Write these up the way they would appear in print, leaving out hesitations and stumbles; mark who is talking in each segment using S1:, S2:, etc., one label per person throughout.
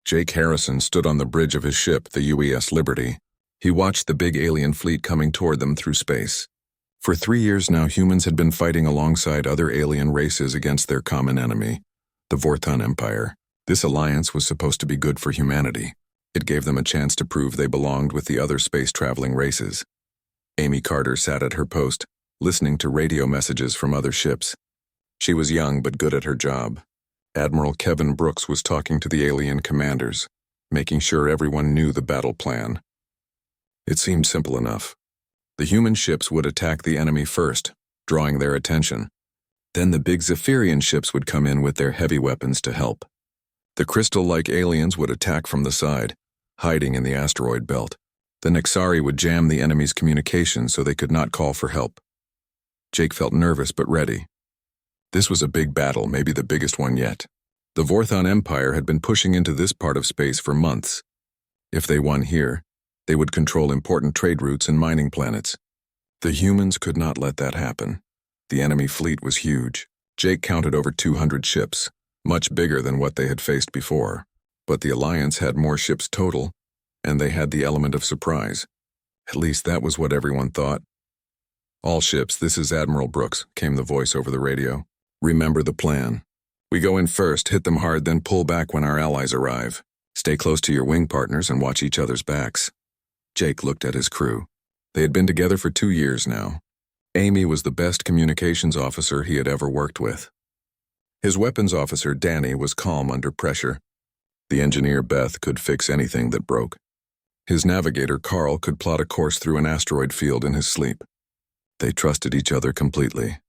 S1: Jake Harrison stood on the bridge of his ship, the UES Liberty. He watched the big alien fleet coming toward them through space. For 3 years now, humans had been fighting alongside other alien races against their common enemy, the Vorthon Empire. This alliance was supposed to be good for humanity. It gave them a chance to prove they belonged with the other space-traveling races. Amy Carter sat at her post, listening to radio messages from other ships. She was young but good at her job. Admiral Kevin Brooks was talking to the alien commanders, making sure everyone knew the battle plan. It seemed simple enough. The human ships would attack the enemy first, drawing their attention. Then the big Zephyrian ships would come in with their heavy weapons to help. The crystal-like aliens would attack from the side, hiding in the asteroid belt. The Nexari would jam the enemy's communications so they could not call for help. Jake felt nervous but ready. This was a big battle, maybe the biggest one yet. The Vorthon Empire had been pushing into this part of space for months. If they won here, they would control important trade routes and mining planets. The humans could not let that happen. The enemy fleet was huge. Jake counted over 200 ships, much bigger than what they had faced before. But the Alliance had more ships total, and they had the element of surprise. At least that was what everyone thought. "All ships, this is Admiral Brooks," came the voice over the radio. "Remember the plan. We go in first, hit them hard, then pull back when our allies arrive. Stay close to your wing partners and watch each other's backs." Jake looked at his crew. They had been together for 2 years now. Amy was the best communications officer he had ever worked with. His weapons officer, Danny, was calm under pressure. The engineer, Beth, could fix anything that broke. His navigator, Carl, could plot a course through an asteroid field in his sleep. They trusted each other completely.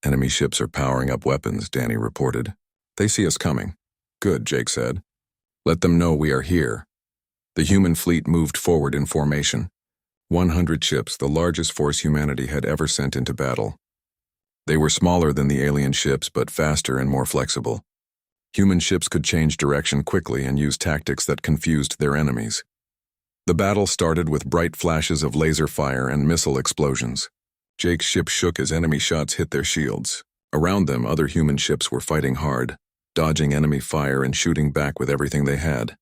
S1: "Enemy ships are powering up weapons," Danny reported. "They see us coming." "Good," Jake said. "Let them know we are here." The human fleet moved forward in formation. 100 ships, the largest force humanity had ever sent into battle. They were smaller than the alien ships, but faster and more flexible. Human ships could change direction quickly and use tactics that confused their enemies. The battle started with bright flashes of laser fire and missile explosions. Jake's ship shook as enemy shots hit their shields. Around them, other human ships were fighting hard, dodging enemy fire and shooting back with everything they had.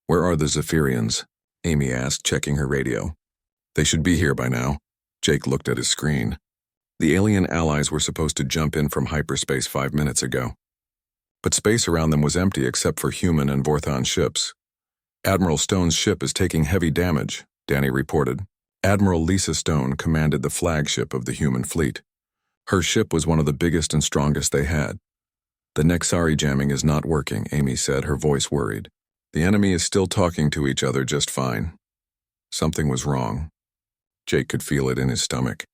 S1: "Where are the Zephyrians?" Amy asked, checking her radio. "They should be here by now." Jake looked at his screen. The alien allies were supposed to jump in from hyperspace 5 minutes ago. But space around them was empty except for human and Vorthon ships. "Admiral Stone's ship is taking heavy damage," Danny reported. Admiral Lisa Stone commanded the flagship of the human fleet. Her ship was one of the biggest and strongest they had. "The Nexari jamming is not working," Amy said, her voice worried. "The enemy is still talking to each other just fine." Something was wrong. Jake could feel it in his stomach.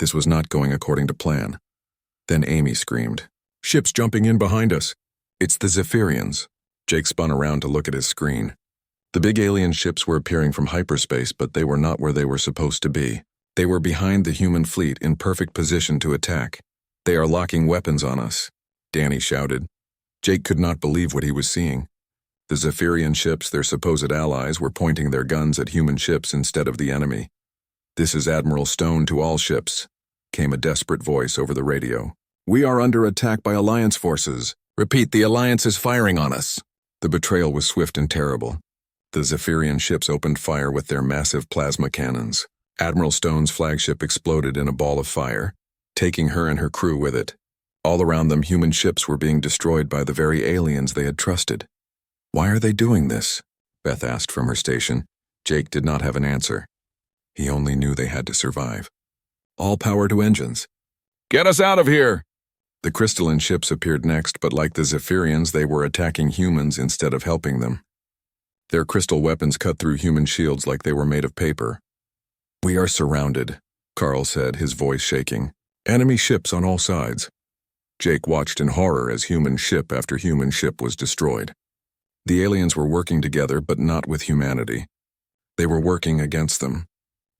S1: This was not going according to plan. Then Amy screamed, "Ships jumping in behind us!" "It's the Zephyrians." Jake spun around to look at his screen. The big alien ships were appearing from hyperspace, but they were not where they were supposed to be. They were behind the human fleet, in perfect position to attack. "They are locking weapons on us," Danny shouted. Jake could not believe what he was seeing. The Zephyrian ships, their supposed allies, were pointing their guns at human ships instead of the enemy. "This is Admiral Stone to all ships," came a desperate voice over the radio. "We are under attack by Alliance forces. Repeat, the Alliance is firing on us." The betrayal was swift and terrible. The Zephyrian ships opened fire with their massive plasma cannons. Admiral Stone's flagship exploded in a ball of fire, taking her and her crew with it. All around them, human ships were being destroyed by the very aliens they had trusted. "Why are they doing this?" Beth asked from her station. Jake did not have an answer. He only knew they had to survive. "All power to engines." "Get us out of here!" The crystalline ships appeared next, but like the Zephyrians, they were attacking humans instead of helping them. Their crystal weapons cut through human shields like they were made of paper. "We are surrounded," Carl said, his voice shaking. "Enemy ships on all sides." Jake watched in horror as human ship after human ship was destroyed. The aliens were working together, but not with humanity. They were working against them.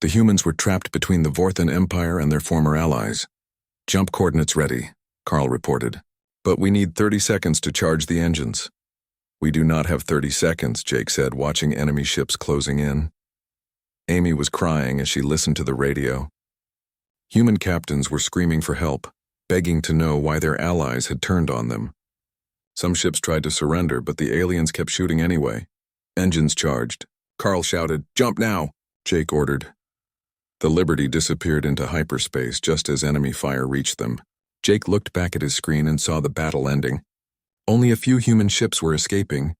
S1: The humans were trapped between the Vorthon Empire and their former allies. "Jump coordinates ready," Carl reported. "But we need 30 seconds to charge the engines." "We do not have 30 seconds, Jake said, watching enemy ships closing in. Amy was crying as she listened to the radio. Human captains were screaming for help, begging to know why their allies had turned on them. Some ships tried to surrender, but the aliens kept shooting anyway. Engines charged. Carl shouted, "Jump now!" Jake ordered. The Liberty disappeared into hyperspace just as enemy fire reached them. Jake looked back at his screen and saw the battle ending. Only a few human ships were escaping.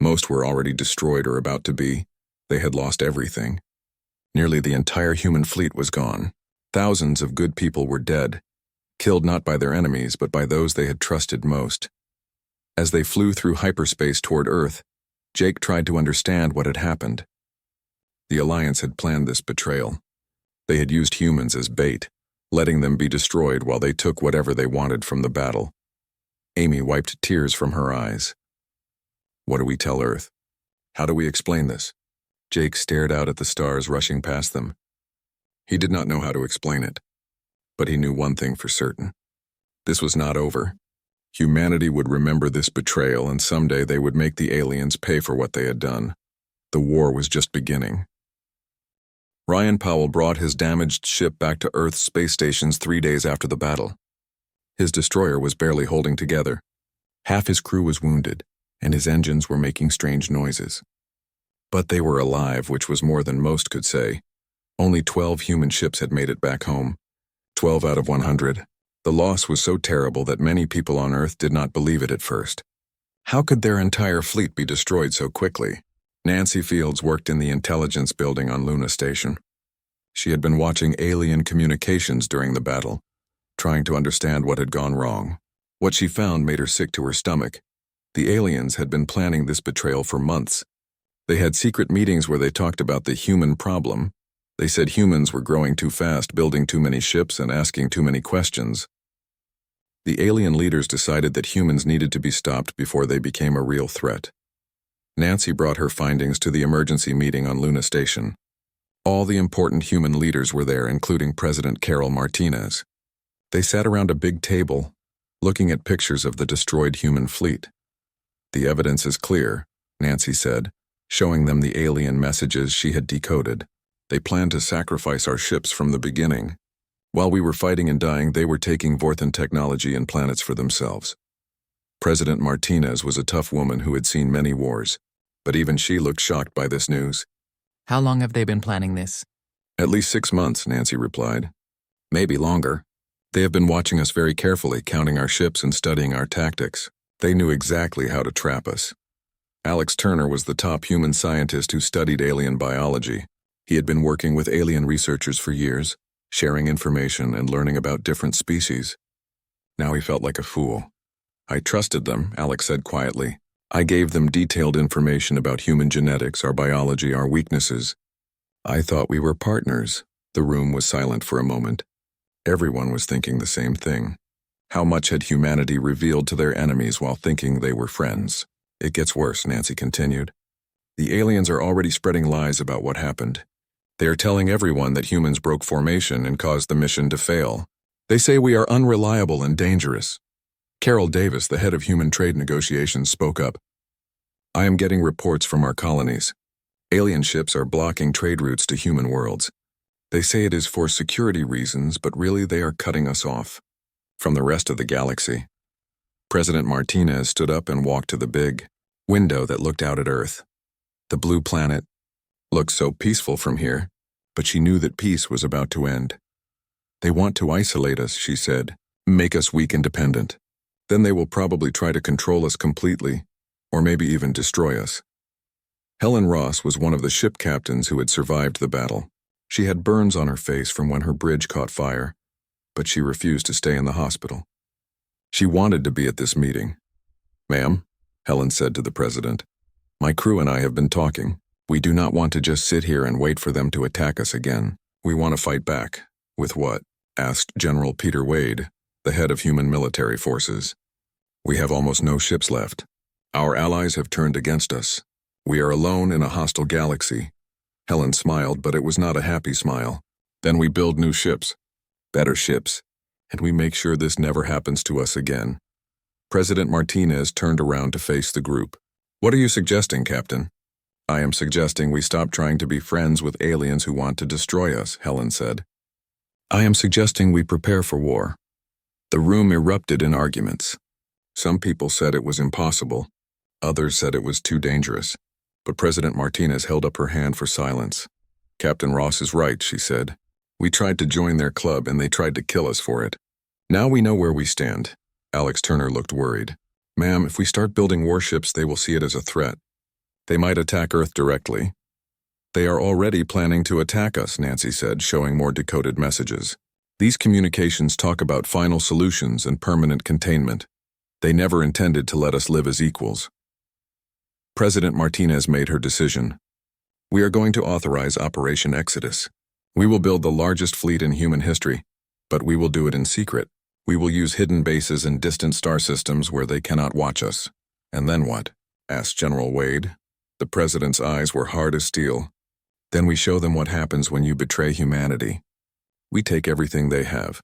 S1: Most were already destroyed or about to be. They had lost everything. Nearly the entire human fleet was gone. Thousands of good people were dead, killed not by their enemies but by those they had trusted most. As they flew through hyperspace toward Earth, Jake tried to understand what had happened. The Alliance had planned this betrayal. They had used humans as bait, letting them be destroyed while they took whatever they wanted from the battle. Amy wiped tears from her eyes. What do we tell Earth? How do we explain this? Jake stared out at the stars rushing past them. He did not know how to explain it, but he knew one thing for certain. This was not over. Humanity would remember this betrayal, and someday they would make the aliens pay for what they had done. The war was just beginning. Ryan Powell brought his damaged ship back to Earth's space stations 3 days after the battle. His destroyer was barely holding together. Half his crew was wounded, and his engines were making strange noises. But they were alive, which was more than most could say. Only 12 human ships had made it back home. 12 out of 100. The loss was so terrible that many people on Earth did not believe it at first. How could their entire fleet be destroyed so quickly? Nancy Fields worked in the intelligence building on Luna Station. She had been watching alien communications during the battle, trying to understand what had gone wrong. What she found made her sick to her stomach. The aliens had been planning this betrayal for months. They had secret meetings where they talked about the human problem. They said humans were growing too fast, building too many ships, and asking too many questions. The alien leaders decided that humans needed to be stopped before they became a real threat. Nancy brought her findings to the emergency meeting on Luna Station. All the important human leaders were there, including President Carol Martinez. They sat around a big table, looking at pictures of the destroyed human fleet. "The evidence is clear," Nancy said, showing them the alien messages she had decoded. "They planned to sacrifice our ships from the beginning. While we were fighting and dying, they were taking Vorthan technology and planets for themselves." President Martinez was a tough woman who had seen many wars, but even she looked shocked by this news.
S2: "How long have they been planning this?"
S1: "At least 6 months," Nancy replied. "Maybe longer. They have been watching us very carefully, counting our ships and studying our tactics. They knew exactly how to trap us." Alex Turner was the top human scientist who studied alien biology. He had been working with alien researchers for years, sharing information and learning about different species. Now he felt like a fool. "I trusted them," Alex said quietly. "I gave them detailed information about human genetics, our biology, our weaknesses. I thought we were partners." The room was silent for a moment. Everyone was thinking the same thing. How much had humanity revealed to their enemies while thinking they were friends? "It gets worse," Nancy continued. "The aliens are already spreading lies about what happened. They are telling everyone that humans broke formation and caused the mission to fail. They say we are unreliable and dangerous." Carol Davis, the head of human trade negotiations, spoke up. "I am getting reports from our colonies. Alien ships are blocking trade routes to human worlds. They say it is for security reasons, but really they are cutting us off from the rest of the galaxy." President Martinez stood up and walked to the big window that looked out at Earth. The blue planet looked so peaceful from here, but she knew that peace was about to end. "They want to isolate us," she said, "make us weak and dependent. Then they will probably try to control us completely, or maybe even destroy us." Helen Ross was one of the ship captains who had survived the battle. She had burns on her face from when her bridge caught fire, but she refused to stay in the hospital. She wanted to be at this meeting. "Ma'am," Helen said to the president, "my crew and I have been talking. We do not want to just sit here and wait for them to attack us again. We want to fight back." "With what?" asked General Peter Wade, the head of human military forces. "We have almost no ships left. Our allies have turned against us. We are alone in a hostile galaxy." Helen smiled, but it was not a happy smile. "Then we build new ships, better ships, and we make sure this never happens to us again." President Martinez turned around to face the group. "What are you suggesting, Captain?" "I am suggesting we stop trying to be friends with aliens who want to destroy us," Helen said. "I am suggesting we prepare for war." The room erupted in arguments. Some people said it was impossible. Others said it was too dangerous. But President Martinez held up her hand for silence. Captain Ross is right, she said. We tried to join their club and they tried to kill us for it. Now we know where we stand. Alex Turner looked worried. Ma'am, if we start building warships, they will see it as a threat. They might attack Earth directly. They are already planning to attack us, Nancy said, showing more decoded messages. These communications talk about final solutions and permanent containment. They never intended to let us live as equals. President Martinez made her decision. We are going to authorize Operation Exodus. We will build the largest fleet in human history, but we will do it in secret. We will use hidden bases in distant star systems where they cannot watch us. And then what? Asked General Wade. The president's eyes were hard as steel. Then we show them what happens when you betray humanity. We take everything they have,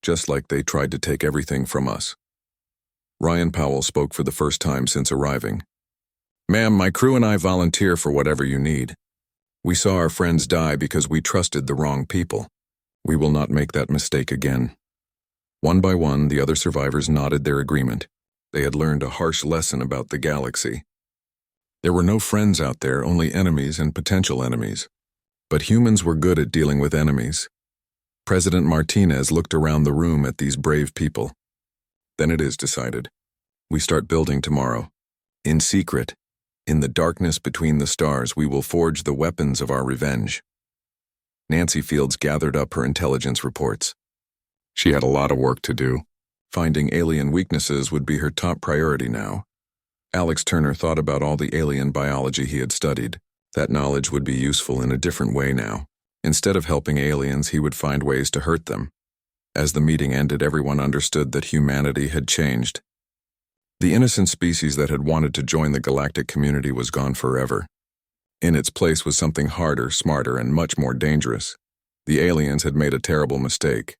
S1: just like they tried to take everything from us. Ryan Powell spoke for the first time since arriving. Ma'am, my crew and I volunteer for whatever you need. We saw our friends die because we trusted the wrong people. We will not make that mistake again. One by one, the other survivors nodded their agreement. They had learned a harsh lesson about the galaxy. There were no friends out there, only enemies and potential enemies. But humans were good at dealing with enemies. President Martinez looked around the room at these brave people. Then it is decided. We start building tomorrow. In secret. In the darkness between the stars, we will forge the weapons of our revenge. Nancy Fields gathered up her intelligence reports. She had a lot of work to do. Finding alien weaknesses would be her top priority now. Alex Turner thought about all the alien biology he had studied. That knowledge would be useful in a different way now. Instead of helping aliens, he would find ways to hurt them. As the meeting ended, everyone understood that humanity had changed. The innocent species that had wanted to join the galactic community was gone forever. In its place was something harder, smarter, and much more dangerous. The aliens had made a terrible mistake.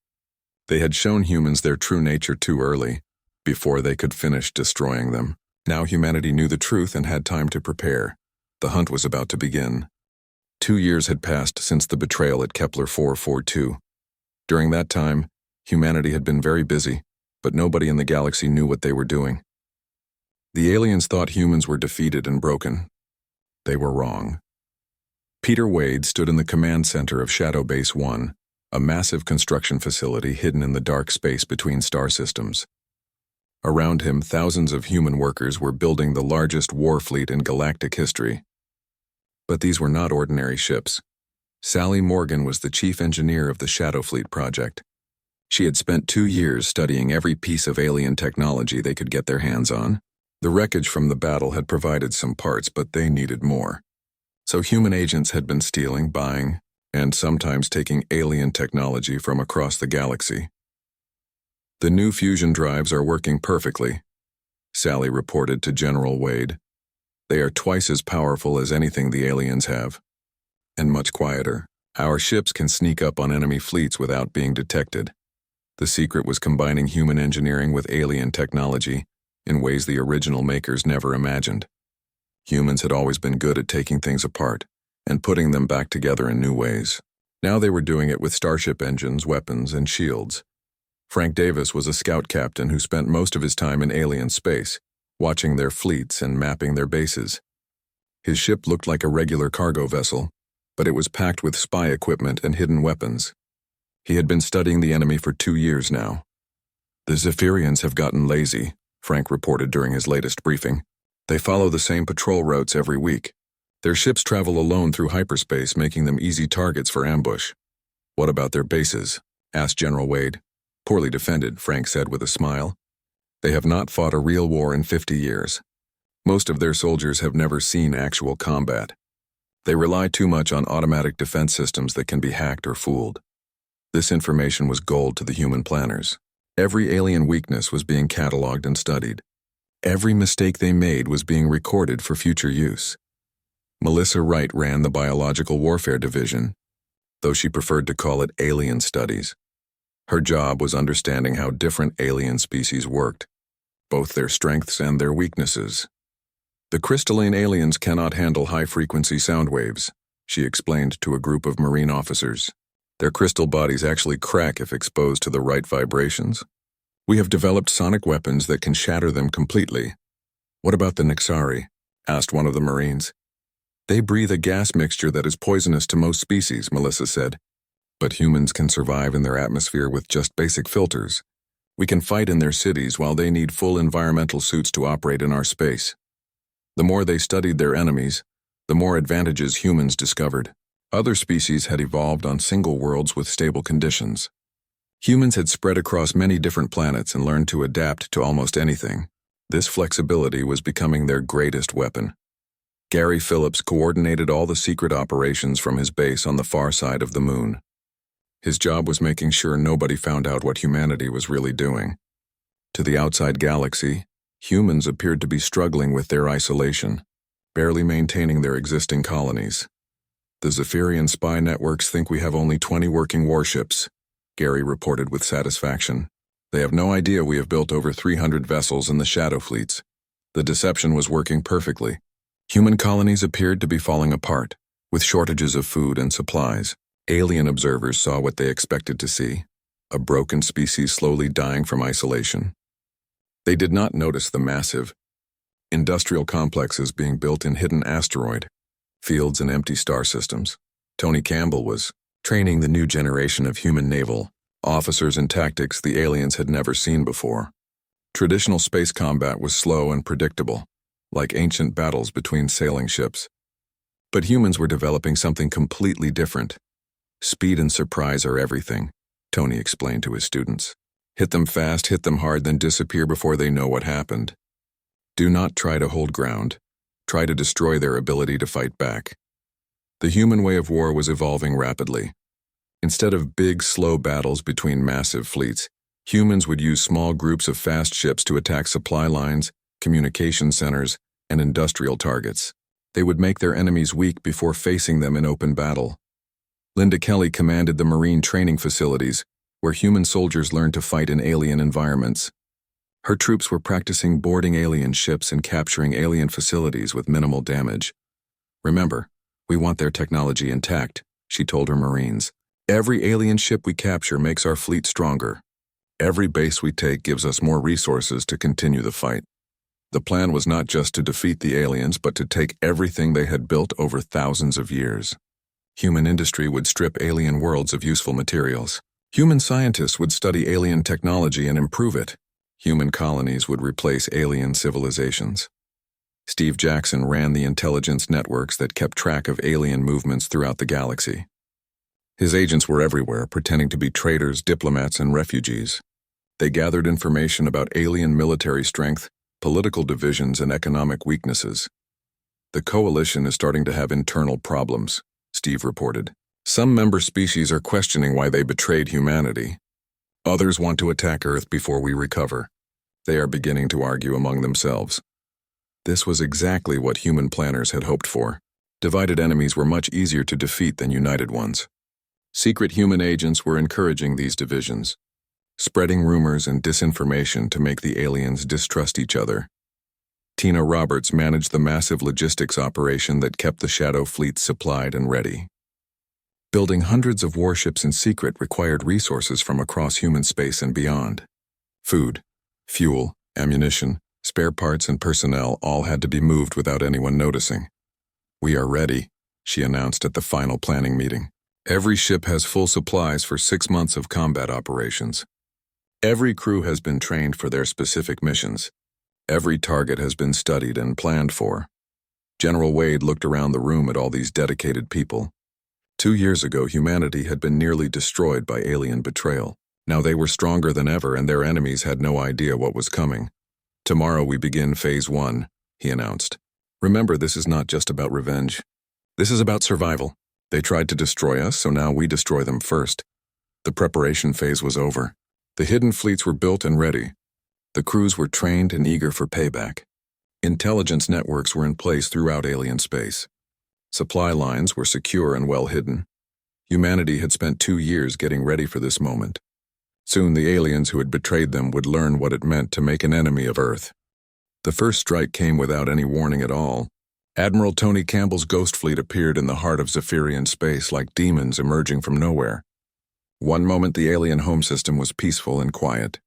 S1: They had shown humans their true nature too early, before they could finish destroying them. Now humanity knew the truth and had time to prepare. The hunt was about to begin. 2 years had passed since the betrayal at Kepler 442. During that time, humanity had been very busy, but nobody in the galaxy knew what they were doing. The aliens thought humans were defeated and broken. They were wrong. Peter Wade stood in the command center of Shadow Base 1, a massive construction facility hidden in the dark space between star systems. Around him, thousands of human workers were building the largest war fleet in galactic history. But these were not ordinary ships. Sally Morgan was the chief engineer of the Shadow Fleet project. She had spent 2 years studying every piece of alien technology they could get their hands on. The wreckage from the battle had provided some parts, but they needed more. So human agents had been stealing, buying, and sometimes taking alien technology from across the galaxy. The new fusion drives are working perfectly, Sally reported to General Wade. They are twice as powerful as anything the aliens have, and much quieter. Our ships can sneak up on enemy fleets without being detected. The secret was combining human engineering with alien technology in ways the original makers never imagined. Humans had always been good at taking things apart and putting them back together in new ways. Now they were doing it with starship engines, weapons, and shields. Frank Davis was a scout captain who spent most of his time in alien space, watching their fleets and mapping their bases. His ship looked like a regular cargo vessel, but it was packed with spy equipment and hidden weapons. He had been studying the enemy for 2 years now. The Zephyrians have gotten lazy, Frank reported during his latest briefing. They follow the same patrol routes every week. Their ships travel alone through hyperspace, making them easy targets for ambush. What about their bases? Asked General Wade. Poorly defended, Frank said with a smile. They have not fought a real war in 50 years. Most of their soldiers have never seen actual combat. They rely too much on automatic defense systems that can be hacked or fooled. This information was gold to the human planners. Every alien weakness was being cataloged and studied. Every mistake they made was being recorded for future use. Melissa Wright ran the Biological Warfare Division, though she preferred to call it Alien Studies. Her job was understanding how different alien species worked, both their strengths and their weaknesses. The crystalline aliens cannot handle high-frequency sound waves, she explained to a group of Marine officers. Their crystal bodies actually crack if exposed to the right vibrations. We have developed sonic weapons that can shatter them completely. What about the Nixari? Asked one of the Marines. They breathe a gas mixture that is poisonous to most species, Melissa said. But humans can survive in their atmosphere with just basic filters. We can fight in their cities while they need full environmental suits to operate in our space. The more they studied their enemies, the more advantages humans discovered. Other species had evolved on single worlds with stable conditions. Humans had spread across many different planets and learned to adapt to almost anything. This flexibility was becoming their greatest weapon. Gary Phillips coordinated all the secret operations from his base on the far side of the moon. His job was making sure nobody found out what humanity was really doing. To the outside galaxy, humans appeared to be struggling with their isolation, barely maintaining their existing colonies. The Zephyrian spy networks think we have only 20 working warships, Gary reported with satisfaction. They have no idea we have built over 300 vessels in the shadow fleets. The deception was working perfectly. Human colonies appeared to be falling apart, with shortages of food and supplies. Alien observers saw what they expected to see, a broken species slowly dying from isolation. They did not notice the massive industrial complexes being built in hidden asteroid fields and empty star systems. Tony Campbell was training the new generation of human naval officers in tactics the aliens had never seen before. Traditional space combat was slow and predictable, like ancient battles between sailing ships. But humans were developing something completely different. Speed and surprise are everything, Tony explained to his students. Hit them fast, hit them hard, then disappear before they know what happened. Do not try to hold ground. Try to destroy their ability to fight back. The human way of war was evolving rapidly. Instead of big, slow battles between massive fleets, humans would use small groups of fast ships to attack supply lines, communication centers, and industrial targets. They would make their enemies weak before facing them in open battle. Linda Kelly commanded the Marine training facilities, where human soldiers learned to fight in alien environments. Her troops were practicing boarding alien ships and capturing alien facilities with minimal damage. Remember, we want their technology intact, she told her Marines. Every alien ship we capture makes our fleet stronger. Every base we take gives us more resources to continue the fight. The plan was not just to defeat the aliens, but to take everything they had built over thousands of years. Human industry would strip alien worlds of useful materials. Human scientists would study alien technology and improve it. Human colonies would replace alien civilizations. Steve Jackson ran the intelligence networks that kept track of alien movements throughout the galaxy. His agents were everywhere, pretending to be traders, diplomats, and refugees. They gathered information about alien military strength, political divisions, and economic weaknesses. The coalition is starting to have internal problems, Steve reported. Some member species are questioning why they betrayed humanity. Others want to attack Earth before we recover. They are beginning to argue among themselves. This was exactly what human planners had hoped for. Divided enemies were much easier to defeat than united ones. Secret human agents were encouraging these divisions, spreading rumors and disinformation to make the aliens distrust each other. Tina Roberts managed the massive logistics operation that kept the Shadow Fleet supplied and ready. Building hundreds of warships in secret required resources from across human space and beyond. Food, fuel, ammunition, spare parts, and personnel all had to be moved without anyone noticing. "We are ready," she announced at the final planning meeting. "Every ship has full supplies for 6 months of combat operations. Every crew has been trained for their specific missions. Every target has been studied and planned for." General Wade looked around the room at all these dedicated people. 2 years ago, humanity had been nearly destroyed by alien betrayal. Now they were stronger than ever, and their enemies had no idea what was coming. "Tomorrow we begin Phase 1, he announced. "Remember, this is not just about revenge. This is about survival. They tried to destroy us, so now we destroy them first." The preparation phase was over. The hidden fleets were built and ready. The crews were trained and eager for payback. Intelligence networks were in place throughout alien space. Supply lines were secure and well hidden. Humanity had spent 2 years getting ready for this moment. Soon the aliens who had betrayed them would learn what it meant to make an enemy of Earth. The first strike came without any warning at all. Admiral Tony Campbell's ghost fleet appeared in the heart of Zephyrian space like demons emerging from nowhere. One moment the alien home system was peaceful and quiet.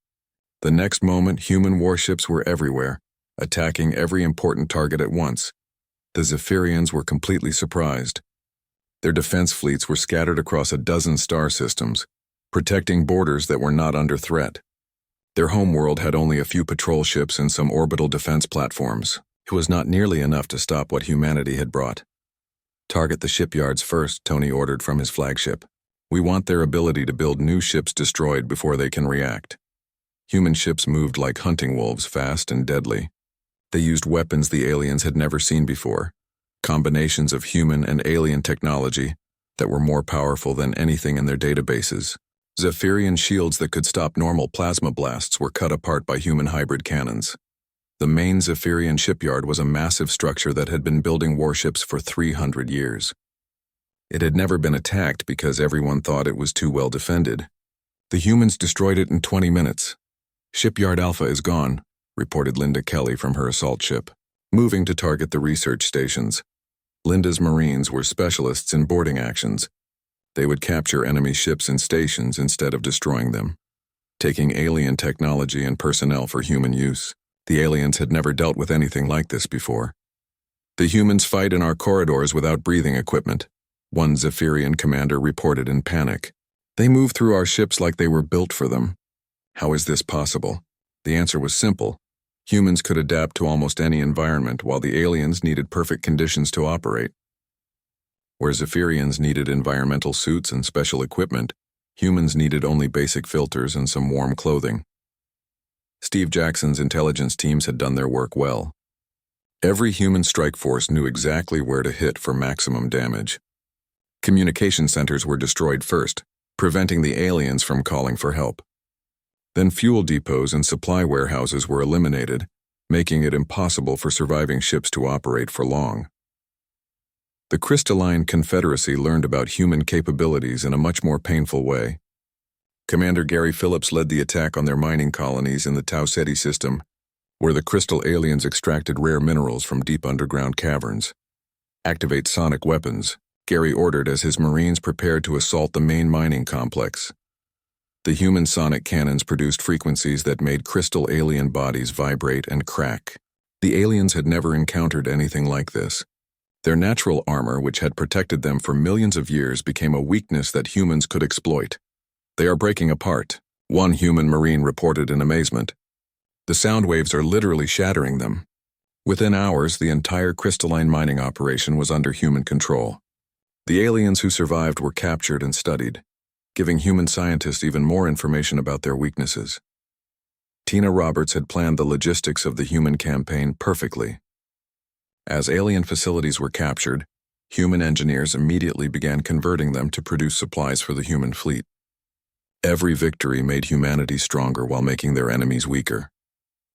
S1: The next moment, human warships were everywhere, attacking every important target at once. The Zephyrians were completely surprised. Their defense fleets were scattered across a dozen star systems, protecting borders that were not under threat. Their homeworld had only a few patrol ships and some orbital defense platforms. It was not nearly enough to stop what humanity had brought. "Target the shipyards first," Tony ordered from his flagship. "We want their ability to build new ships destroyed before they can react." Human ships moved like hunting wolves, fast and deadly. They used weapons the aliens had never seen before, combinations of human and alien technology that were more powerful than anything in their databases. Zephyrian shields that could stop normal plasma blasts were cut apart by human hybrid cannons. The main Zephyrian shipyard was a massive structure that had been building warships for 300 years. It had never been attacked because everyone thought it was too well defended. The humans destroyed it in 20 minutes. "Shipyard Alpha is gone," reported Linda Kelly from her assault ship, moving to target the research stations. Linda's Marines were specialists in boarding actions. They would capture enemy ships and stations instead of destroying them, taking alien technology and personnel for human use. The aliens had never dealt with anything like this before. "The humans fight in our corridors without breathing equipment," one Zephyrian commander reported in panic. "They move through our ships like they were built for them. How is this possible?" The answer was simple. Humans could adapt to almost any environment, while the aliens needed perfect conditions to operate. Where Zephyrians needed environmental suits and special equipment, humans needed only basic filters and some warm clothing. Steve Jackson's intelligence teams had done their work well. Every human strike force knew exactly where to hit for maximum damage. Communication centers were destroyed first, preventing the aliens from calling for help. Then fuel depots and supply warehouses were eliminated, making it impossible for surviving ships to operate for long. The Crystalline Confederacy learned about human capabilities in a much more painful way. Commander Gary Phillips led the attack on their mining colonies in the Tau Ceti system, where the crystal aliens extracted rare minerals from deep underground caverns. "Activate sonic weapons," Gary ordered as his Marines prepared to assault the main mining complex. The human sonic cannons produced frequencies that made crystal alien bodies vibrate and crack. The aliens had never encountered anything like this. Their natural armor, which had protected them for millions of years, became a weakness that humans could exploit. "They are breaking apart," one human Marine reported in amazement. "The sound waves are literally shattering them." Within hours, the entire crystalline mining operation was under human control. The aliens who survived were captured and studied, giving human scientists even more information about their weaknesses. Tina Roberts had planned the logistics of the human campaign perfectly. As alien facilities were captured, human engineers immediately began converting them to produce supplies for the human fleet. Every victory made humanity stronger while making their enemies weaker.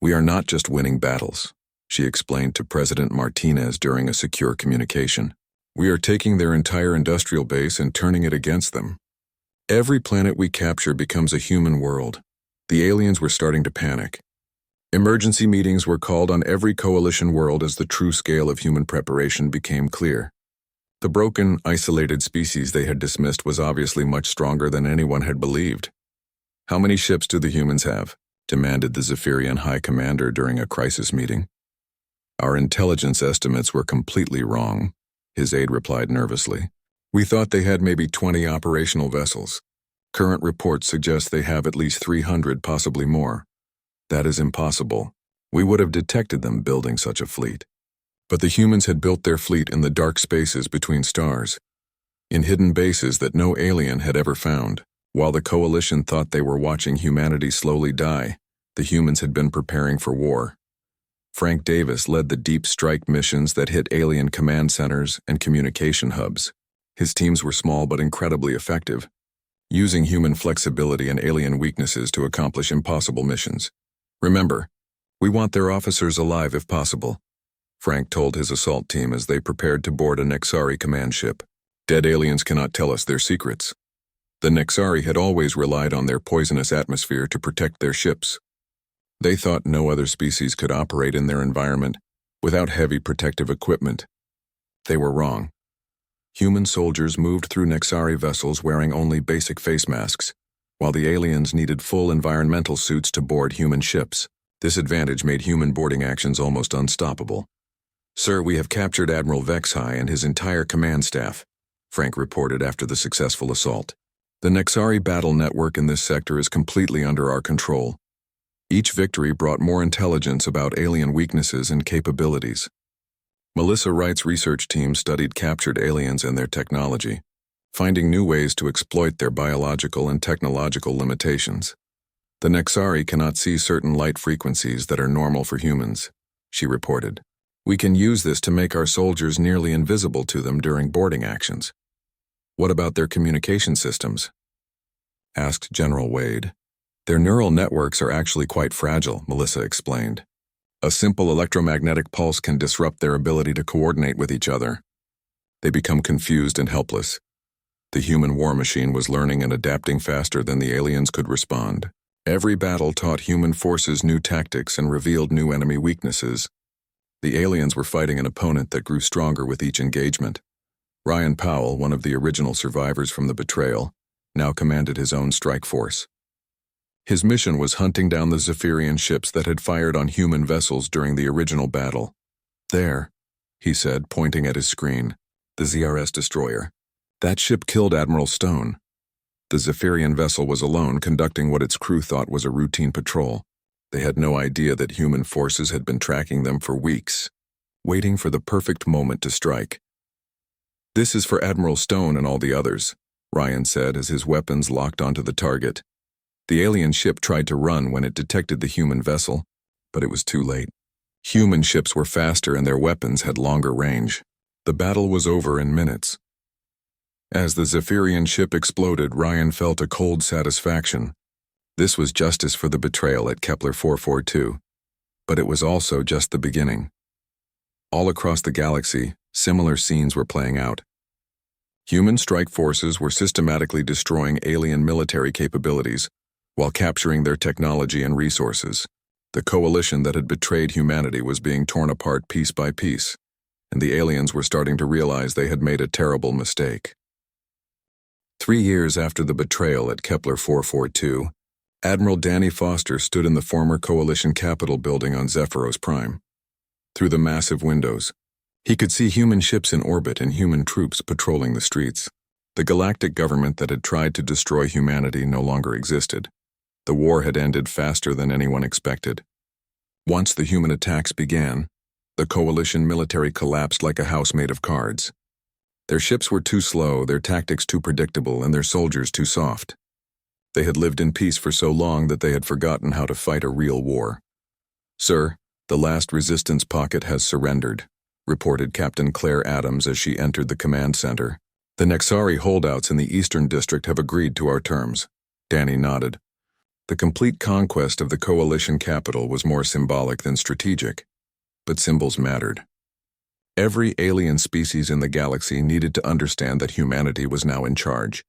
S1: "We are not just winning battles," she explained to President Martinez during a secure communication. "We are taking their entire industrial base and turning it against them. Every planet we capture becomes a human world." The aliens were starting to panic. Emergency meetings were called on every coalition world as the true scale of human preparation became clear. The broken, isolated species they had dismissed was obviously much stronger than anyone had believed. "How many ships do the humans have?" demanded the Zephyrian High Commander during a crisis meeting. "Our intelligence estimates were completely wrong," his aide replied nervously. "We thought they had maybe 20 operational vessels. Current reports suggest they have at least 300, possibly more. That is impossible. We would have detected them building such a fleet." But the humans had built their fleet in the dark spaces between stars, in hidden bases that no alien had ever found. While the coalition thought they were watching humanity slowly die, the humans had been preparing for war. Frank Davis led the deep strike missions that hit alien command centers and communication hubs. His teams were small but incredibly effective, using human flexibility and alien weaknesses to accomplish impossible missions. "Remember, we want their officers alive if possible," Frank told his assault team as they prepared to board a Nexari command ship. "Dead aliens cannot tell us their secrets." The Nexari had always relied on their poisonous atmosphere to protect their ships. They thought no other species could operate in their environment without heavy protective equipment. They were wrong. Human soldiers moved through Nexari vessels wearing only basic face masks, while the aliens needed full environmental suits to board human ships. This advantage made human boarding actions almost unstoppable. "Sir, we have captured Admiral Vexhai and his entire command staff," Frank reported after the successful assault. "The Nexari battle network in this sector is completely under our control." Each victory brought more intelligence about alien weaknesses and capabilities. Melissa Wright's research team studied captured aliens and their technology, finding new ways to exploit their biological and technological limitations. "The Nexari cannot see certain light frequencies that are normal for humans," she reported. "We can use this to make our soldiers nearly invisible to them during boarding actions." "What about their communication systems?" asked General Wade. "Their neural networks are actually quite fragile," Melissa explained. "A simple electromagnetic pulse can disrupt their ability to coordinate with each other. They become confused and helpless." The human war machine was learning and adapting faster than the aliens could respond. Every battle taught human forces new tactics and revealed new enemy weaknesses. The aliens were fighting an opponent that grew stronger with each engagement. Ryan Powell, one of the original survivors from the betrayal, now commanded his own strike force. His mission was hunting down the Zephyrian ships that had fired on human vessels during the original battle. "There," he said, pointing at his screen, "the ZRS destroyer. That ship killed Admiral Stone." The Zephyrian vessel was alone, conducting what its crew thought was a routine patrol. They had no idea that human forces had been tracking them for weeks, waiting for the perfect moment to strike. "This is for Admiral Stone and all the others," Ryan said as his weapons locked onto the target. The alien ship tried to run when it detected the human vessel, but it was too late. Human ships were faster and their weapons had longer range. The battle was over in minutes. As the Zephyrian ship exploded, Ryan felt a cold satisfaction. This was justice for the betrayal at Kepler 442. But it was also just the beginning. All across the galaxy, similar scenes were playing out. Human strike forces were systematically destroying alien military capabilities while capturing their technology and resources. The coalition that had betrayed humanity was being torn apart piece by piece, and the aliens were starting to realize they had made a terrible mistake. 3 years after the betrayal at Kepler 442, Admiral Danny Foster stood in the former Coalition Capitol building on Zephyros Prime. Through the massive windows, he could see human ships in orbit and human troops patrolling the streets. The galactic government that had tried to destroy humanity no longer existed. The war had ended faster than anyone expected. Once the human attacks began, the Coalition military collapsed like a house made of cards. Their ships were too slow, their tactics too predictable, and their soldiers too soft. They had lived in peace for so long that they had forgotten how to fight a real war. "Sir, the last resistance pocket has surrendered," reported Captain Claire Adams as she entered the command center. "The Nexari holdouts in the Eastern District have agreed to our terms." Danny nodded. The complete conquest of the Coalition capital was more symbolic than strategic, but symbols mattered. Every alien species in the galaxy needed to understand that humanity was now in charge.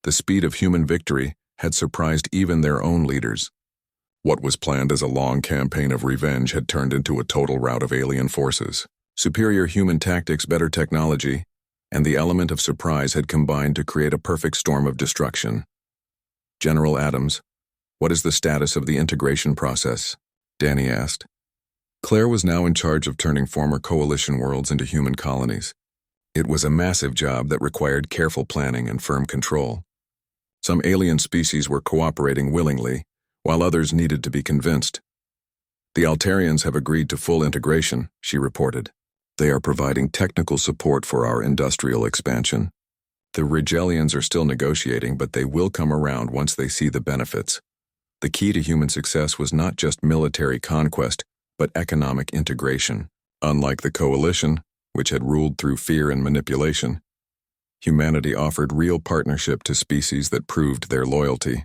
S1: The speed of human victory had surprised even their own leaders. What was planned as a long campaign of revenge had turned into a total rout of alien forces. Superior human tactics, better technology, and the element of surprise had combined to create a perfect storm of destruction. "General Adams, what is the status of the integration process?" Danny asked. Claire was now in charge of turning former Coalition worlds into human colonies. It was a massive job that required careful planning and firm control. Some alien species were cooperating willingly, while others needed to be convinced. "The Altarians have agreed to full integration," she reported. "They are providing technical support for our industrial expansion. The Rigelians are still negotiating, but they will come around once they see the benefits." The key to human success was not just military conquest, but economic integration. Unlike the Coalition, which had ruled through fear and manipulation, humanity offered real partnership to species that proved their loyalty.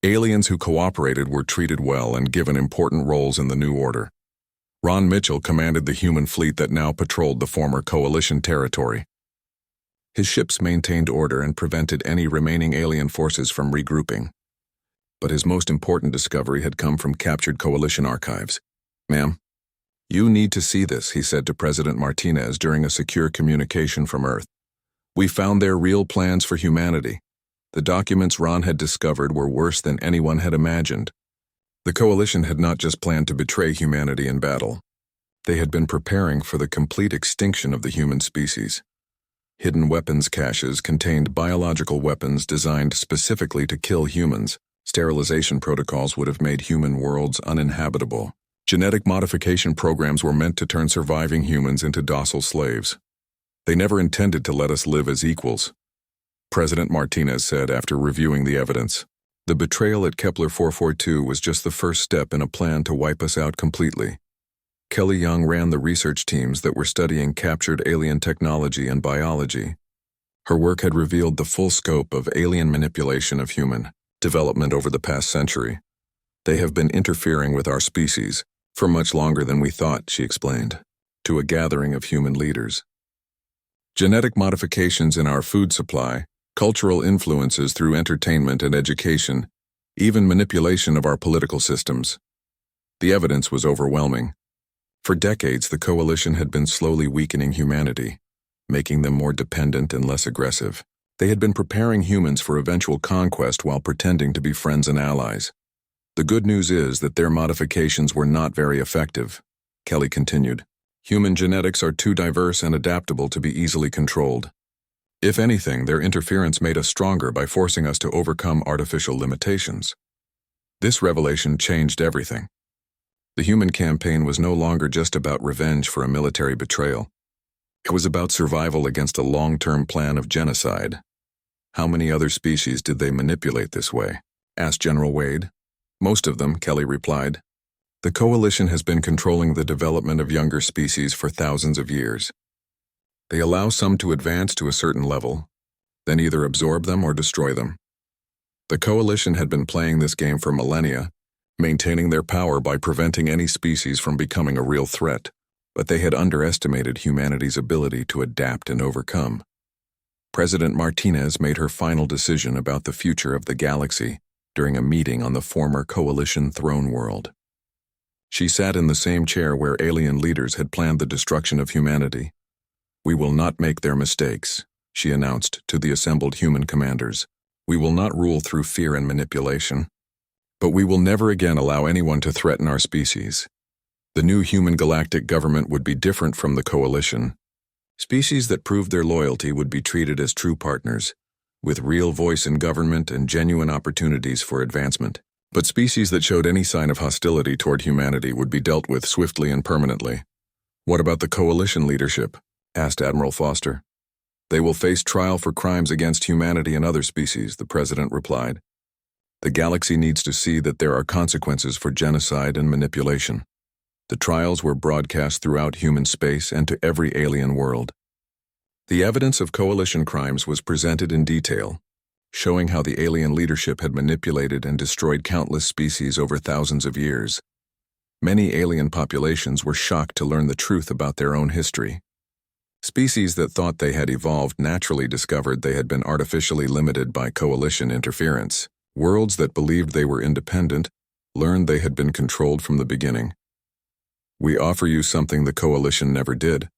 S1: Aliens who cooperated were treated well and given important roles in the new order. Ron Mitchell commanded the human fleet that now patrolled the former Coalition territory. His ships maintained order and prevented any remaining alien forces from regrouping. But his most important discovery had come from captured Coalition archives. "Ma'am, you need to see this," he said to President Martinez during a secure communication from Earth. "We found their real plans for humanity. The documents Ron had discovered were worse than anyone had imagined. The Coalition had not just planned to betray humanity in battle. They had been preparing for the complete extinction of the human species. Hidden weapons caches contained biological weapons designed specifically to kill humans. Sterilization protocols would have made human worlds uninhabitable. Genetic modification programs were meant to turn surviving humans into docile slaves. They never intended to let us live as equals, President Martinez said after reviewing the evidence. The betrayal at Kepler 442 was just the first step in a plan to wipe us out completely. Kelly Young ran the research teams that were studying captured alien technology and biology. Her work had revealed the full scope of alien manipulation of human development over the past century. They have been interfering with our species for much longer than we thought, she explained, to a gathering of human leaders. Genetic modifications in our food supply, cultural influences through entertainment and education, even manipulation of our political systems. The evidence was overwhelming. For decades, the Coalition had been slowly weakening humanity, making them more dependent and less aggressive. They had been preparing humans for eventual conquest while pretending to be friends and allies. The good news is that their modifications were not very effective, Kelly continued. Human genetics are too diverse and adaptable to be easily controlled. If anything, their interference made us stronger by forcing us to overcome artificial limitations. This revelation changed everything. The human campaign was no longer just about revenge for a military betrayal. It was about survival against a long-term plan of genocide. How many other species did they manipulate this way? Asked General Wade. Most of them, Kelly replied. The Coalition has been controlling the development of younger species for thousands of years. They allow some to advance to a certain level, then either absorb them or destroy them. The Coalition had been playing this game for millennia, maintaining their power by preventing any species from becoming a real threat, but they had underestimated humanity's ability to adapt and overcome. President Martinez made her final decision about the future of the galaxy during a meeting on the former Coalition throne world. She sat in the same chair where alien leaders had planned the destruction of humanity. We will not make their mistakes, she announced to the assembled human commanders. We will not rule through fear and manipulation. But we will never again allow anyone to threaten our species. The new human galactic government would be different from the Coalition. Species that proved their loyalty would be treated as true partners, with real voice in government and genuine opportunities for advancement. But species that showed any sign of hostility toward humanity would be dealt with swiftly and permanently. What about the Coalition leadership? Asked Admiral Foster. They will face trial for crimes against humanity and other species, the president replied. The galaxy needs to see that there are consequences for genocide and manipulation. The trials were broadcast throughout human space and to every alien world. The evidence of Coalition crimes was presented in detail, showing how the alien leadership had manipulated and destroyed countless species over thousands of years. Many alien populations were shocked to learn the truth about their own history. Species that thought they had evolved naturally discovered they had been artificially limited by Coalition interference. Worlds that believed they were independent learned they had been controlled from the beginning. We offer you something the Coalition never did,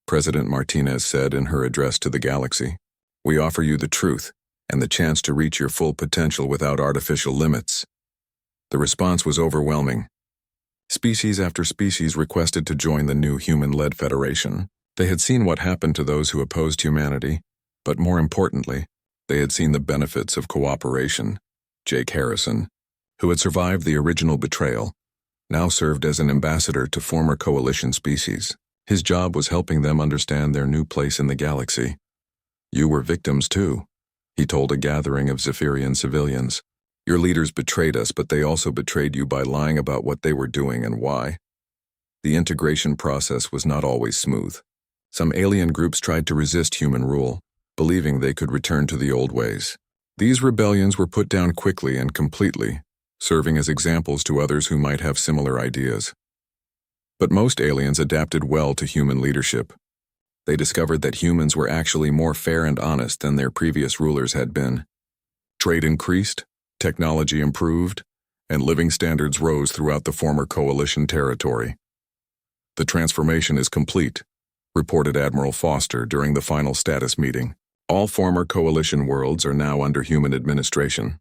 S1: President Martinez said in her address to the galaxy. We offer you the truth and the chance to reach your full potential without artificial limits. The response was overwhelming. Species after species requested to join the new human-led federation. They had seen what happened to those who opposed humanity, but more importantly, they had seen the benefits of cooperation. Jake Harrison, who had survived the original betrayal, now served as an ambassador to former Coalition species. His job was helping them understand their new place in the galaxy. You were victims too, he told a gathering of Zephyrian civilians. Your leaders betrayed us, but they also betrayed you by lying about what they were doing and why. The integration process was not always smooth. Some alien groups tried to resist human rule, believing they could return to the old ways. These rebellions were put down quickly and completely, serving as examples to others who might have similar ideas. But most aliens adapted well to human leadership. They discovered that humans were actually more fair and honest than their previous rulers had been. Trade increased, technology improved, and living standards rose throughout the former Coalition territory. The transformation is complete, reported Admiral Foster during the final status meeting. All former coalition worlds are now under human administration.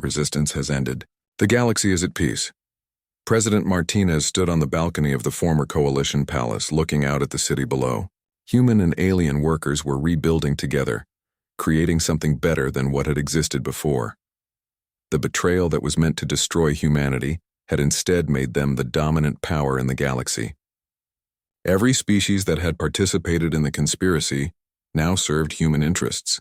S1: Resistance has ended. The galaxy is at peace. President Martinez stood on the balcony of the former coalition palace, looking out at the city below. Human and alien workers were rebuilding together, creating something better than what had existed before. The betrayal that was meant to destroy humanity had instead made them the dominant power in the galaxy. Every species that had participated in the conspiracy now served human interests.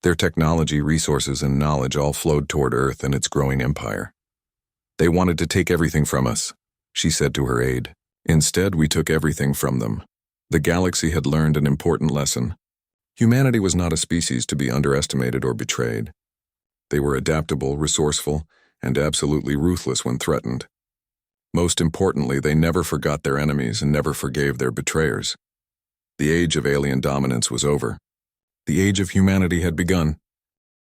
S1: Their technology, resources, and knowledge all flowed toward Earth and its growing empire. They wanted to take everything from us, she said to her aide. Instead, we took everything from them. The galaxy had learned an important lesson. Humanity was not a species to be underestimated or betrayed. They were adaptable, resourceful, and absolutely ruthless when threatened. Most importantly, they never forgot their enemies and never forgave their betrayers. The age of alien dominance was over. The age of humanity had begun.